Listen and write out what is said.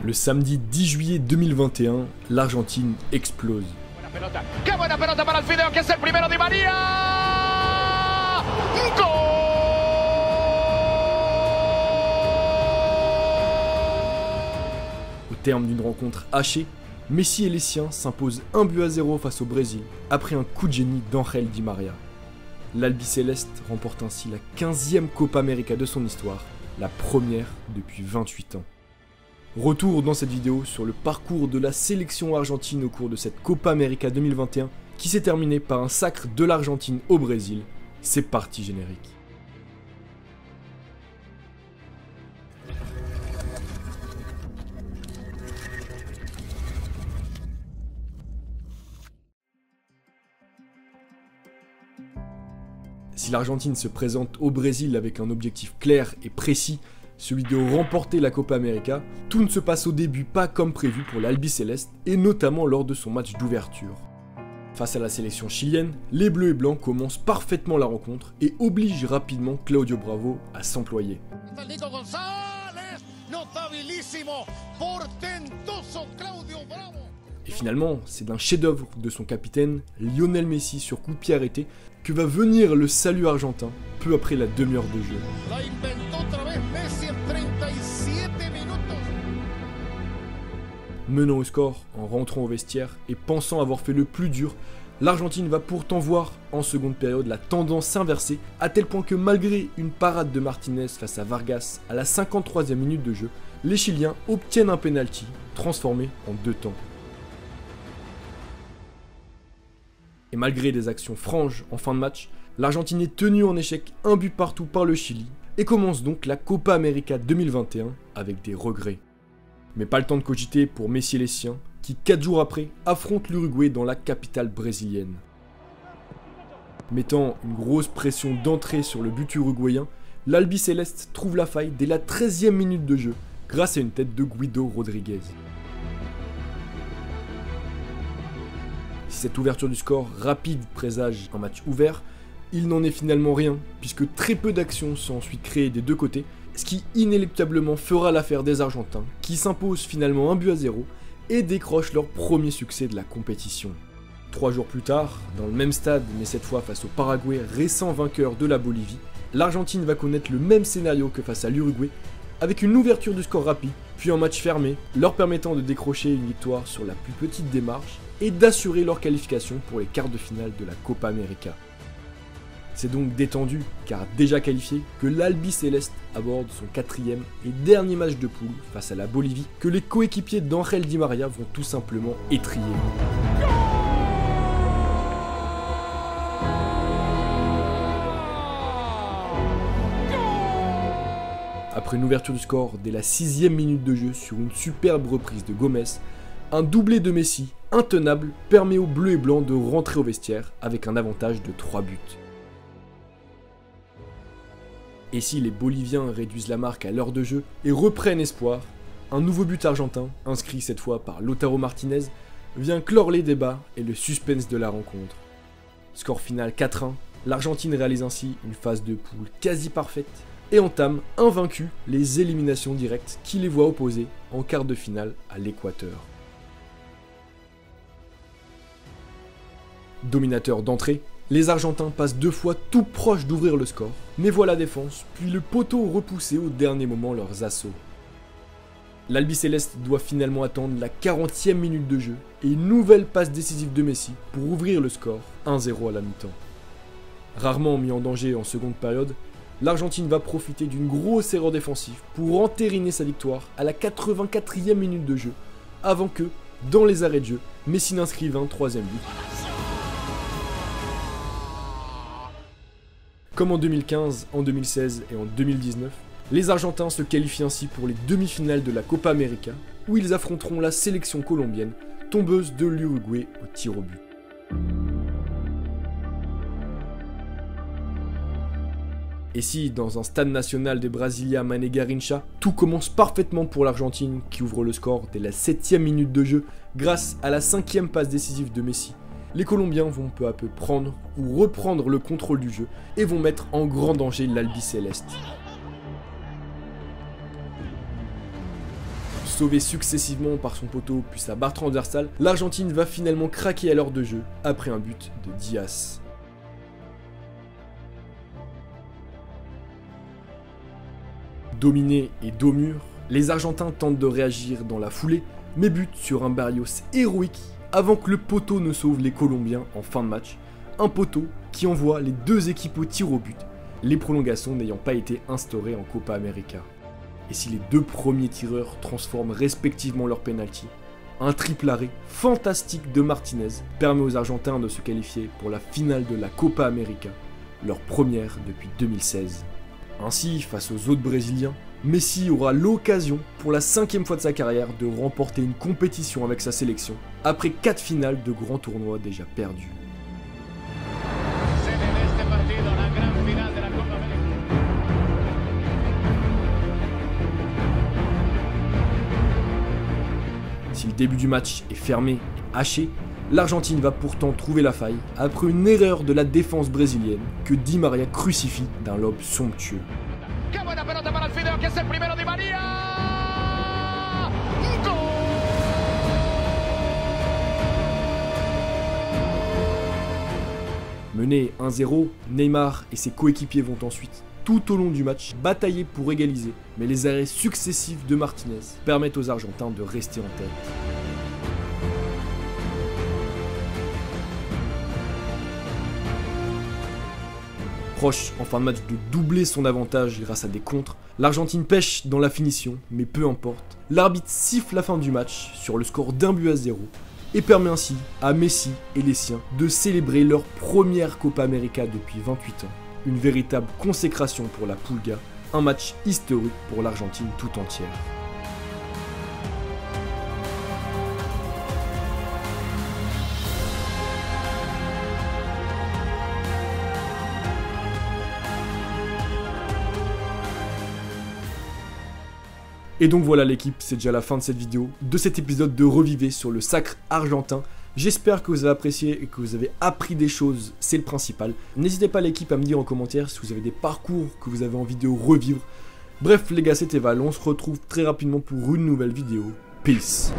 Le samedi 10 juillet 2021, l'Argentine explose. ¡Qué buena pelota para el Fideo, que es el primero de María! ¡Gol! Au terme d'une rencontre hachée, Messi et les siens s'imposent 1-0 face au Brésil après un coup de génie d'Angel Di Maria. L'Albiceleste remporte ainsi la 15e Copa América de son histoire, la première depuis 28 ans. Retour dans cette vidéo sur le parcours de la sélection argentine au cours de cette Copa América 2021 qui s'est terminée par un sacre de l'Argentine au Brésil. C'est parti générique. Si l'Argentine se présente au Brésil avec un objectif clair et précis, celui de remporter la Copa América, tout ne se passe au début pas comme prévu pour l'Albiceleste, et notamment lors de son match d'ouverture. Face à la sélection chilienne, les bleus et blancs commencent parfaitement la rencontre et obligent rapidement Claudio Bravo à s'employer. Et finalement, c'est d'un chef-d'œuvre de son capitaine, Lionel Messi sur coup de pied arrêté, que va venir le salut argentin peu après la demi-heure de jeu. Menant au score en rentrant au vestiaire et pensant avoir fait le plus dur, l'Argentine va pourtant voir en seconde période la tendance s'inverser à tel point que malgré une parade de Martinez face à Vargas à la 53e minute de jeu, les Chiliens obtiennent un penalty transformé en 2 temps. Et malgré des actions franches en fin de match, l'Argentine est tenue en échec 1 but partout par le Chili et commence donc la Copa América 2021 avec des regrets. Mais pas le temps de cogiter pour Messi et les siens, qui 4 jours après affrontent l'Uruguay dans la capitale brésilienne. Mettant une grosse pression d'entrée sur le but uruguayen, l'Albiceleste trouve la faille dès la 13e minute de jeu, grâce à une tête de Guido Rodriguez. Si cette ouverture du score rapide présage un match ouvert, il n'en est finalement rien, puisque très peu d'actions sont ensuite créées des deux côtés, ce qui inéluctablement fera l'affaire des Argentins, qui s'imposent finalement 1-0 et décrochent leur premier succès de la compétition. 3 jours plus tard, dans le même stade, mais cette fois face au Paraguay, récent vainqueur de la Bolivie, l'Argentine va connaître le même scénario que face à l'Uruguay, avec une ouverture du score rapide, puis un match fermé, leur permettant de décrocher une victoire sur la plus petite des marches et d'assurer leur qualification pour les quarts de finale de la Copa América. C'est donc détendu, car déjà qualifié, que l'Albiceleste aborde son 4e et dernier match de poule face à la Bolivie, que les coéquipiers d'Angel Di Maria vont tout simplement étriller. Après une ouverture du score dès la 6e minute de jeu sur une superbe reprise de Gomez, un doublé de Messi, intenable, permet aux bleus et blancs de rentrer au vestiaire avec un avantage de 3 buts. Et si les Boliviens réduisent la marque à l'heure de jeu et reprennent espoir, un nouveau but argentin, inscrit cette fois par Lautaro Martinez, vient clore les débats et le suspense de la rencontre. Score final 4-1, l'Argentine réalise ainsi une phase de poule quasi parfaite et entame, invaincue, les éliminations directes qui les voient opposer en quart de finale à l'Équateur. Dominateur d'entrée, les Argentins passent 2 fois tout proche d'ouvrir le score, mais voient la défense, puis le poteau repousser au dernier moment leurs assauts. L'Albiceleste doit finalement attendre la 40e minute de jeu et une nouvelle passe décisive de Messi pour ouvrir le score 1-0 à la mi-temps. Rarement mis en danger en seconde période, l'Argentine va profiter d'une grosse erreur défensive pour entériner sa victoire à la 84e minute de jeu, avant que, dans les arrêts de jeu, Messi n'inscrive un 3e but. Comme en 2015, en 2016 et en 2019, les Argentins se qualifient ainsi pour les demi-finales de la Copa América, où ils affronteront la sélection colombienne, tombeuse de l'Uruguay au tir au but. Et si, dans un stade national de Brasilia Mané Garrincha, tout commence parfaitement pour l'Argentine qui ouvre le score dès la 7e minute de jeu grâce à la 5e passe décisive de Messi, les Colombiens vont peu à peu prendre ou reprendre le contrôle du jeu et vont mettre en grand danger l'Albiceleste. Sauvé successivement par son poteau puis sa barre transversale, l'Argentine va finalement craquer à l'heure de jeu après un but de Diaz. Dominés et dos mur, les Argentins tentent de réagir dans la foulée, mais butent sur un Barrios héroïque avant que le poteau ne sauve les Colombiens en fin de match. Un poteau qui envoie les deux équipes au tir au but, les prolongations n'ayant pas été instaurées en Copa América. Et si les deux premiers tireurs transforment respectivement leur penalty, un triple arrêt fantastique de Martinez permet aux Argentins de se qualifier pour la finale de la Copa América, leur première depuis 2016. Ainsi, face aux autres Brésiliens, Messi aura l'occasion pour la 5e fois de sa carrière de remporter une compétition avec sa sélection, après 4 finales de grands tournois déjà perdus. Si le début du match est fermé et haché, l'Argentine va pourtant trouver la faille après une erreur de la défense brésilienne que Di Maria crucifie d'un lob somptueux. Mené 1-0, Neymar et ses coéquipiers vont ensuite, tout au long du match, batailler pour égaliser, mais les arrêts successifs de Martinez permettent aux Argentins de rester en tête. Proche en fin de match de doubler son avantage grâce à des contres, l'Argentine pêche dans la finition, mais peu importe. L'arbitre siffle la fin du match sur le score d'1-0 et permet ainsi à Messi et les siens de célébrer leur première Copa América depuis 28 ans. Une véritable consécration pour la Pulga, un match historique pour l'Argentine tout entière. Et donc voilà l'équipe, c'est déjà la fin de cette vidéo, de cet épisode de Revivez sur le sacre argentin. J'espère que vous avez apprécié et que vous avez appris des choses, c'est le principal. N'hésitez pas l'équipe à me dire en commentaire si vous avez des parcours que vous avez envie de revivre. Bref les gars, c'était Val, on se retrouve très rapidement pour une nouvelle vidéo. Peace.